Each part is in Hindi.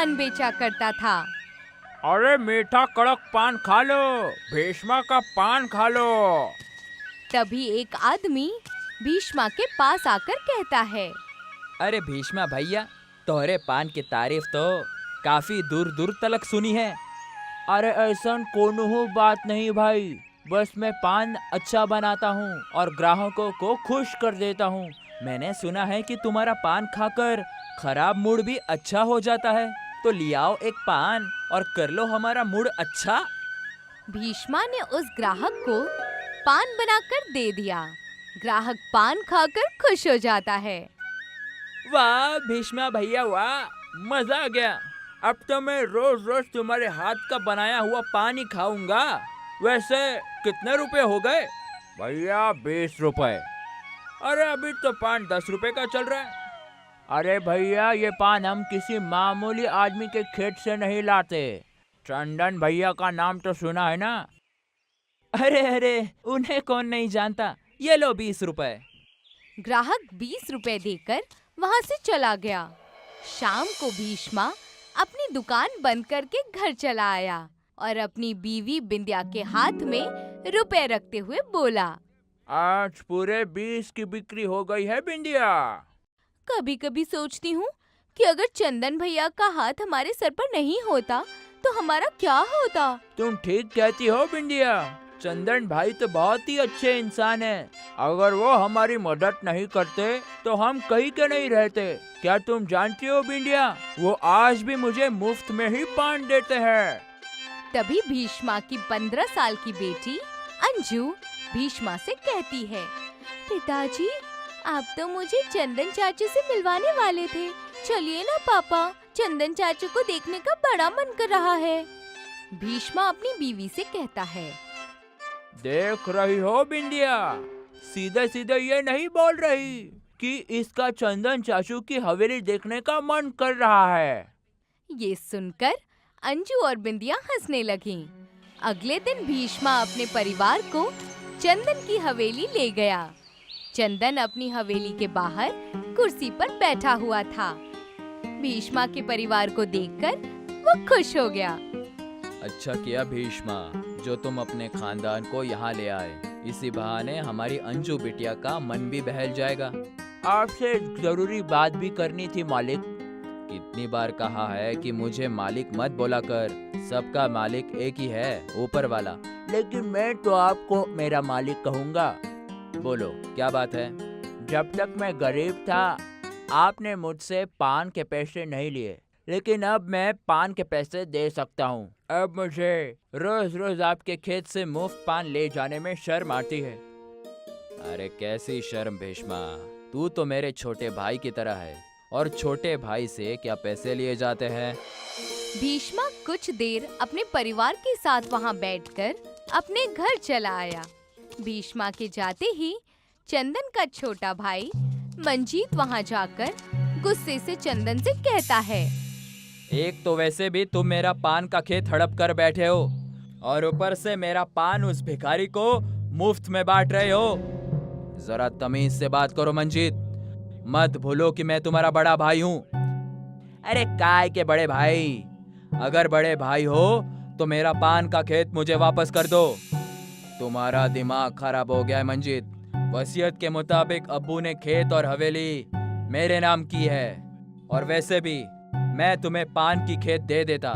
पान बेचा करता था। अरे मीठा कड़क पान खा लो, भीष्मा का पान खा लो। तभी एक आदमी भीष्मा के पास आकर कहता है, अरे भीष्मा भैया, तोहरे पान की तारीफ तो काफी दूर दूर तलक सुनी है। अरे ऐसा कोनो बात नहीं भाई, बस मैं पान अच्छा बनाता हूँ और ग्राहकों को खुश कर देता हूँ। मैंने सुना है कि तुम्हारा पान खाकर खराब मूड भी अच्छा हो जाता है, तो लियाओ एक पान और कर लो हमारा मूड अच्छा। भीष्मा ने उस ग्राहक को पान बनाकर दे दिया। ग्राहक पान खाकर खुश हो जाता है। वाह भीष्मा भैया वाह, मजा आ गया। अब तो मैं रोज रोज तुम्हारे हाथ का बनाया हुआ पान ही खाऊंगा। वैसे कितने रुपए हो गए? भैया 20 रुपए। अरे अभी तो पान 10 रुपए का चल रहा है। अरे भैया ये पान हम किसी मामूली आदमी के खेत से नहीं लाते। चंदन भैया का नाम तो सुना है ना? अरे अरे, उन्हें कौन नहीं जानता। ये लो 20 रुपए। ग्राहक 20 रुपए देकर वहां से चला गया। शाम को भीष्मा अपनी दुकान बंद करके घर चला आया और अपनी बीवी बिंदिया के हाथ में रुपए रखते हुए बोला, आज पूरे 20 की बिक्री हो गई है बिंदिया। कभी कभी सोचती हूँ कि अगर चंदन भैया का हाथ हमारे सर पर नहीं होता तो हमारा क्या होता। तुम ठीक कहती हो बिंदिया, चंदन भाई तो बहुत ही अच्छे इंसान हैं। अगर वो हमारी मदद नहीं करते तो हम कहीं के नहीं रहते। क्या तुम जानती हो बिंदिया, वो आज भी मुझे मुफ्त में ही पान देते हैं। तभी भीष्मा की 15 साल की बेटी अंजू भीष्मा से कहती है, पिताजी आप तो मुझे चंदन चाचू से मिलवाने वाले थे। चलिए ना पापा, चंदन चाचू को देखने का बड़ा मन कर रहा है। भीष्मा अपनी बीवी से कहता है, देख रही हो बिंदिया, सीधे सीधे ये नहीं बोल रही कि इसका चंदन चाचू की हवेली देखने का मन कर रहा है। ये सुनकर अंजू और बिंदिया हंसने लगीं। अगले दिन भीष्मा अपने परिवार को चंदन की हवेली ले गया। चंदन अपनी हवेली के बाहर कुर्सी पर बैठा हुआ था। भीष्मा के परिवार को देखकर वो खुश हो गया। अच्छा किया भीष्मा, जो तुम अपने खानदान को यहाँ ले आए। इसी बहाने हमारी अंजू बिटिया का मन भी बहल जाएगा। आपसे जरूरी बात भी करनी थी मालिक। कितनी बार कहा है कि मुझे मालिक मत बोला कर, सबका मालिक एक ही है, ऊपर वाला। लेकिन मैं तो आपको मेरा मालिक कहूँगा। बोलो क्या बात है? जब तक मैं गरीब था आपने मुझसे पान के पैसे नहीं लिए, लेकिन अब मैं पान के पैसे दे सकता हूँ। अब मुझे रोज रोज आपके खेत से मुफ्त पान ले जाने में शर्म आती है। अरे कैसी शर्म भीष्मा, तू तो मेरे छोटे भाई की तरह है, और छोटे भाई से क्या पैसे लिए जाते हैं? भीष्मा कुछ देर अपने परिवार के साथ वहां बैठकर अपने घर चला आया। भीष्मा के जाते ही चंदन का छोटा भाई मंजीत वहां जाकर गुस्से से चंदन से कहता है, एक तो वैसे भी तुम मेरा पान का खेत हड़प कर बैठे हो, और ऊपर से मेरा पान उस भिखारी को मुफ्त में बांट रहे हो। जरा तमीज से बात करो मंजीत, मत भूलो कि मैं तुम्हारा बड़ा भाई हूँ। अरे काय के बड़े भाई, अगर बड़े भाई हो तो मेरा पान का खेत मुझे वापस कर दो। तुम्हारा दिमाग खराब हो गया है मंजीत। वसीयत के मुताबिक अब्बू ने खेत और हवेली मेरे नाम की है, और वैसे भी मैं तुम्हें पान की खेत दे देता,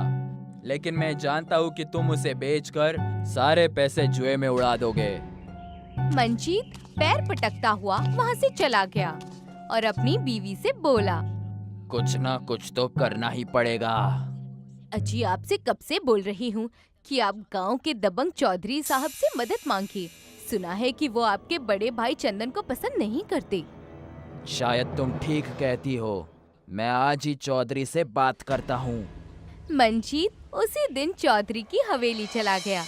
लेकिन मैं जानता हूँ कि तुम उसे बेचकर सारे पैसे जुए में उड़ा दोगे। मंजीत पैर पटकता हुआ वहां से चला गया और अपनी बीवी से बोला, कुछ ना कुछ तो करना ही पड़ेगा। अजी आपसे कब से बोल रही हूँ कि आप गांव के दबंग चौधरी साहब से मदद मांगिए। सुना है कि वो आपके बड़े भाई चंदन को पसंद नहीं करते। शायद तुम ठीक कहती हो, मैं आज ही चौधरी से बात करता हूँ। मंजीत उसी दिन चौधरी की हवेली चला गया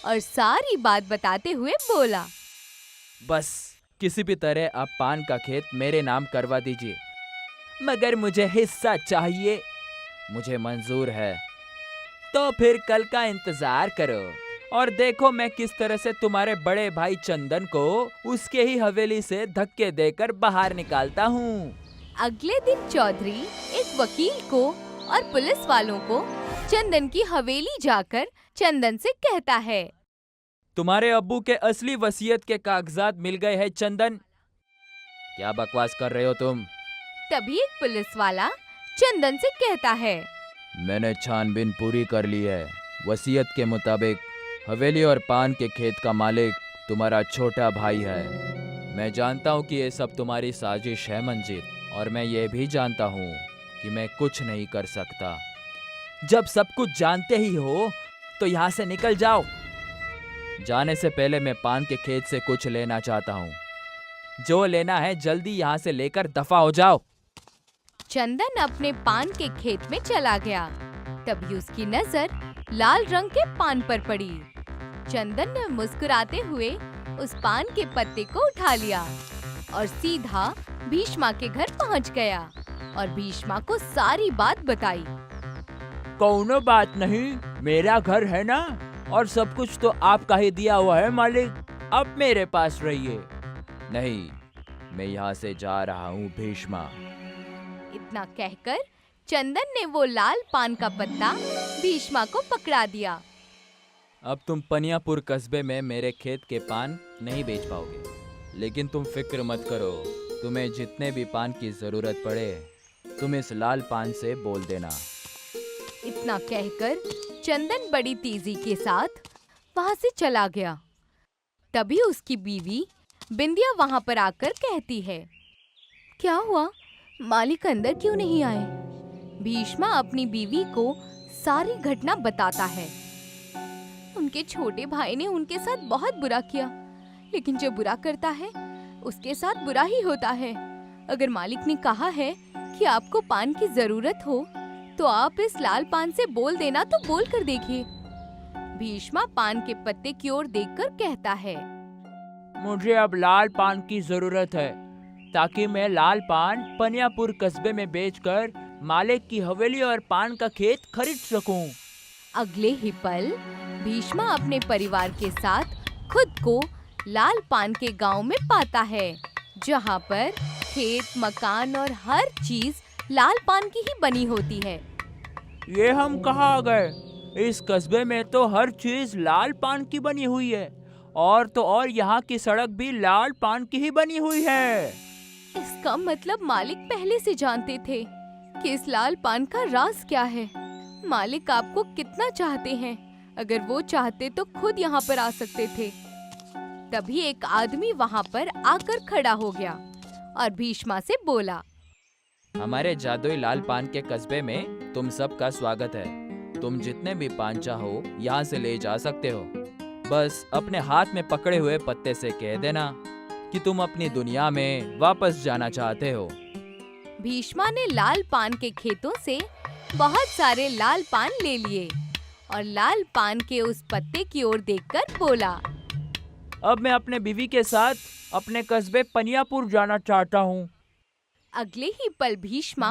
और सारी बात बताते हुए बोला, बस किसी भी तरह आप पान का खेत मेरे नाम करवा दीजिए, मगर मुझे हिस्सा चाहिए। मुझे मंजूर है। तो फिर कल का इंतजार करो और देखो मैं किस तरह से तुम्हारे बड़े भाई चंदन को उसके ही हवेली से धक्के देकर बाहर निकालता हूँ। अगले दिन चौधरी एक वकील को और पुलिस वालों को चंदन की हवेली जाकर चंदन से कहता है, तुम्हारे अब्बू के असली वसीयत के कागजात मिल गए हैं चंदन। क्या बकवास कर रहे हो तुम? तभी एक पुलिस वाला चंदन से कहता है, मैंने छानबीन पूरी कर ली है। वसीयत के मुताबिक हवेली और पान के खेत का मालिक तुम्हारा छोटा भाई है। मैं जानता हूँ कि ये सब तुम्हारी साजिश है मंजीत, और मैं ये भी जानता हूँ कि मैं कुछ नहीं कर सकता। जब सब कुछ जानते ही हो तो यहाँ से निकल जाओ। जाने से पहले मैं पान के खेत से कुछ लेना चाहता हूँ। जो लेना है जल्दी यहाँ से लेकर दफा हो जाओ। चंदन अपने पान के खेत में चला गया। तभी उसकी नजर लाल रंग के पान पर पड़ी। चंदन ने मुस्कुराते हुए उस पान के पत्ते को उठा लिया और सीधा भीष्मा के घर पहुंच गया और भीष्मा को सारी बात बताई। कौनो बात नहीं, मेरा घर है ना, और सब कुछ तो आपका ही दिया हुआ है मालिक। अब मेरे पास रहिए। नहीं, मैं यहाँ से जा रहा हूँ भीष्मा। इतना कहकर चंदन ने वो लाल पान का पत्ता भीष्मा को पकड़ा दिया। अब तुम पनियापुर कस्बे में मेरे खेत के पान नहीं बेच पाओगे, लेकिन तुम फिक्र मत करो। तुम्हें जितने भी पान की जरूरत पड़े तुम इस लाल पान से बोल देना। इतना कहकर चंदन बड़ी तेजी के साथ वहां से चला गया। तभी उसकी बीवी बिंदिया वहां पर आकर कहती है, क्या हुआ? मालिक अंदर क्यों नहीं आए? भीष्मा अपनी बीवी को सारी घटना बताता है। उनके छोटे भाई ने उनके साथ बहुत बुरा किया, लेकिन जो बुरा करता है उसके साथ बुरा ही होता है। अगर मालिक ने कहा है कि आपको पान की जरूरत हो तो आप इस लाल पान से बोल देना, तो बोल कर देखिए। भीष्मा पान के पत्ते की ओर देखकर कहता है, मुझे अब लाल पान की जरूरत है, ताकि मैं लाल पान पनियापुर कस्बे में बेचकर मालिक की हवेली और पान का खेत खरीद सकूं। अगले ही पल भीष्मा अपने परिवार के साथ खुद को लाल पान के गांव में पाता है, जहां पर खेत, मकान और हर चीज लाल पान की ही बनी होती है। ये हम कहाँ आ गए? इस कस्बे में तो हर चीज लाल पान की बनी हुई है, और तो और यहाँ की सड़क भी लाल पान की ही बनी हुई है। इसका मतलब मालिक पहले से जानते थे कि इस लाल पान का राज क्या है। मालिक आपको कितना चाहते हैं। अगर वो चाहते तो खुद यहाँ पर आ सकते थे। तभी एक आदमी वहाँ पर आकर खड़ा हो गया और भीष्मा से बोला, हमारे जादुई लाल पान के कस्बे में तुम सबका स्वागत है। तुम जितने भी पान चाहो यहाँ से ले जा सकते हो। बस अपने हाथ में पकड़े हुए पत्ते से कह देना कि तुम अपनी दुनिया में वापस जाना चाहते हो। भीष्मा ने लाल पान के खेतों से बहुत सारे लाल पान ले लिए और लाल पान के उस पत्ते की ओर देखकर बोला, अब मैं अपने बीवी के साथ अपने कस्बे पनियापुर जाना चाहता हूँ। अगले ही पल भीष्मा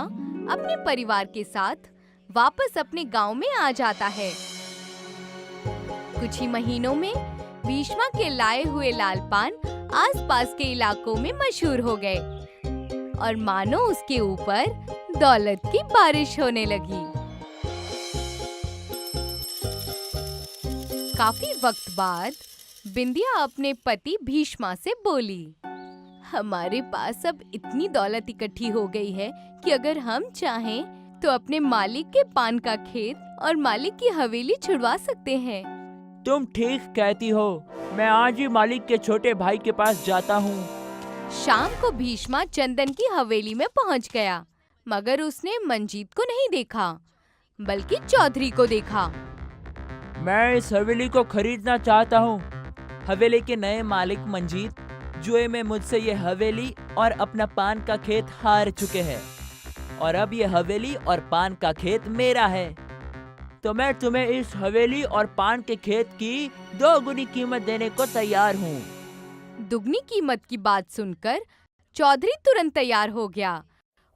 अपने परिवार के साथ वापस अपने गांव में आ जाता है। कुछ ही महीनों में भीष्मा के लाए हुए लाल पान आसपास के इलाकों में मशहूर हो गए और मानो उसके ऊपर दौलत की बारिश होने लगी। काफी वक्त बाद बिंदिया अपने पति भीष्मा से बोली, हमारे पास अब इतनी दौलत इकट्ठी हो गई है कि अगर हम चाहें तो अपने मालिक के पान का खेत और मालिक की हवेली छुड़वा सकते हैं। तुम ठीक कहती हो, मैं आज ही मालिक के छोटे भाई के पास जाता हूँ। शाम को भीष्मा चंदन की हवेली में पहुँच गया, मगर उसने मंजीत को नहीं देखा, बल्कि चौधरी को देखा। मैं इस हवेली को खरीदना चाहता हूँ। हवेली के नए मालिक मंजीत जुए में मुझसे ये हवेली और अपना पान का खेत हार चुके हैं, और अब ये हवेली और पान का खेत मेरा है। तो मैं तुम्हें इस हवेली और पान के खेत की 2 गुनी कीमत देने को तैयार हूँ। दुगनी कीमत की बात सुनकर चौधरी तुरंत तैयार हो गया।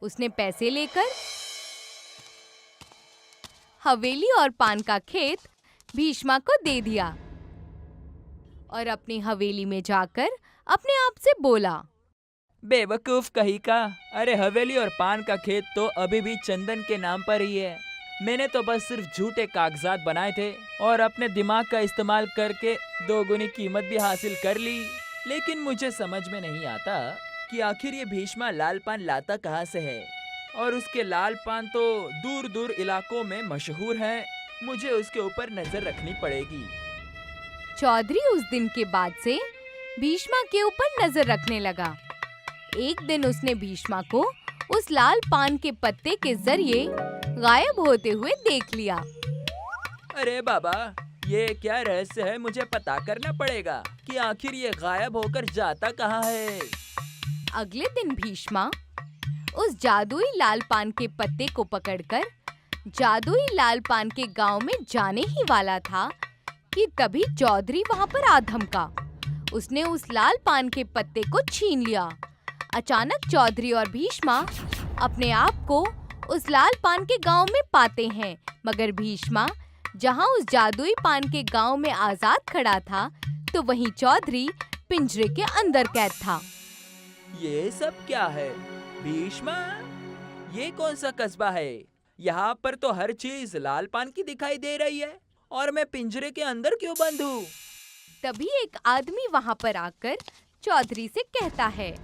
उसने पैसे लेकर हवेली और पान का खेत भीष्मा को दे दिया और अपनी हवेली में जाकर अपने आप से बोला, बेवकूफ कहीं का। अरे हवेली और पान का खेत तो अभी भी चंदन के नाम पर ही है। मैंने तो बस सिर्फ झूठे कागजात बनाए थे और अपने दिमाग का इस्तेमाल करके दोगुनी कीमत भी हासिल कर ली। लेकिन मुझे समझ में नहीं आता कि आखिर ये भीष्मा लाल पान लाता कहाँ से है, और उसके लाल पान तो दूर दूर इलाकों में मशहूर है। मुझे उसके ऊपर नजर रखनी पड़ेगी। चौधरी उस दिन के बाद से भीष्मा के ऊपर नजर रखने लगा। एक दिन उसने भीष्मा को उस लाल पान के पत्ते के जरिए गायब होते हुए देख लिया। अरे बाबा, ये क्या रहस्य है? मुझे पता करना पड़ेगा कि आखिर ये गायब होकर जाता कहाँ है। अगले दिन भीष्मा उस जादुई लाल पान के पत्ते को पकड़कर जादुई लाल पान के गांव में जाने ही वाला था कि तभी चौधरी वहां पर आ धमका। उसने उस लाल पान के पत्ते को छीन लिया। अचानक चौधरी और भीष्मा अपने आप को उस लाल पान के गांव में पाते हैं, मगर भीष्मा जहां उस जादुई पान के गांव में आजाद खड़ा था, तो वहीं चौधरी पिंजरे के अंदर कैद था। ये सब क्या है भीष्मा? ये कौन सा कस्बा है? यहाँ पर तो हर चीज लाल पान की दिखाई दे रही है, और मैं पिंजरे के अंदर क्यों बंद हूँ? तभी एक आदमी वहां पर आकर चौधरी से कहता है,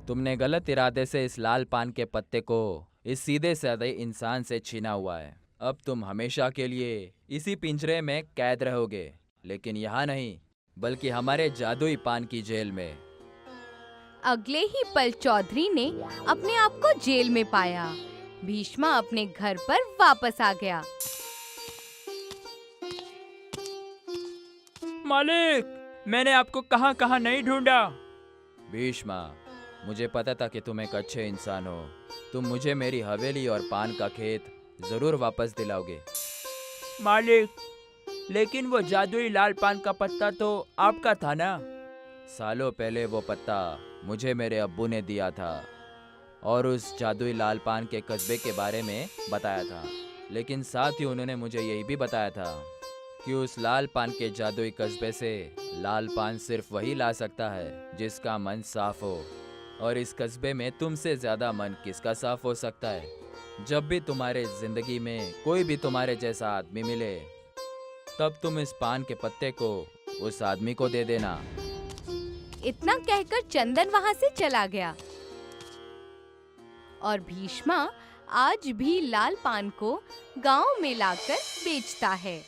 तुमने गलत इरादे से इस लाल पान के पत्ते को इस सीधे साधे इंसान से छीना हुआ है। अब तुम हमेशा के लिए इसी पिंजरे में कैद रहोगे, लेकिन यहाँ नहीं, बल्कि हमारे जादुई पान की जेल में। अगले ही पल चौधरी ने अपने आप को जेल में पाया। भीष्मा अपने घर पर वापस आ गया। मालिक, मैंने आपको कहाँ कहाँ नहीं ढूंढा। भीष्मा, मुझे पता था कि तुम एक अच्छे इंसान हो। तुम मुझे मेरी हवेली और पान का खेत जरूर वापस दिलाओगे। मालिक, लेकिन वो जादुई लाल पान का पत्ता तो आपका था ना? सालों पहले वो पत्ता मुझे मेरे अब्बू ने दिया था और उस जादुई लाल पान के कस्बे के बारे में बताया था। लेकिन साथ ही उन्होंने मुझे यही भी बताया था कि उस लाल पान के जादुई कस्बे से लाल पान सिर्फ वही ला सकता है जिसका मन साफ हो, और इस कस्बे में तुमसे ज्यादा मन किसका साफ हो सकता है? जब भी तुम्हारे जिंदगी में कोई भी तुम्हारे जैसा आदमी मिले, तब तुम इस पान के पत्ते को उस आदमी को दे देना। इतना कहकर चंदन वहां से चला गया और भीष्मा आज भी लाल पान को गांव में लाकर बेचता है।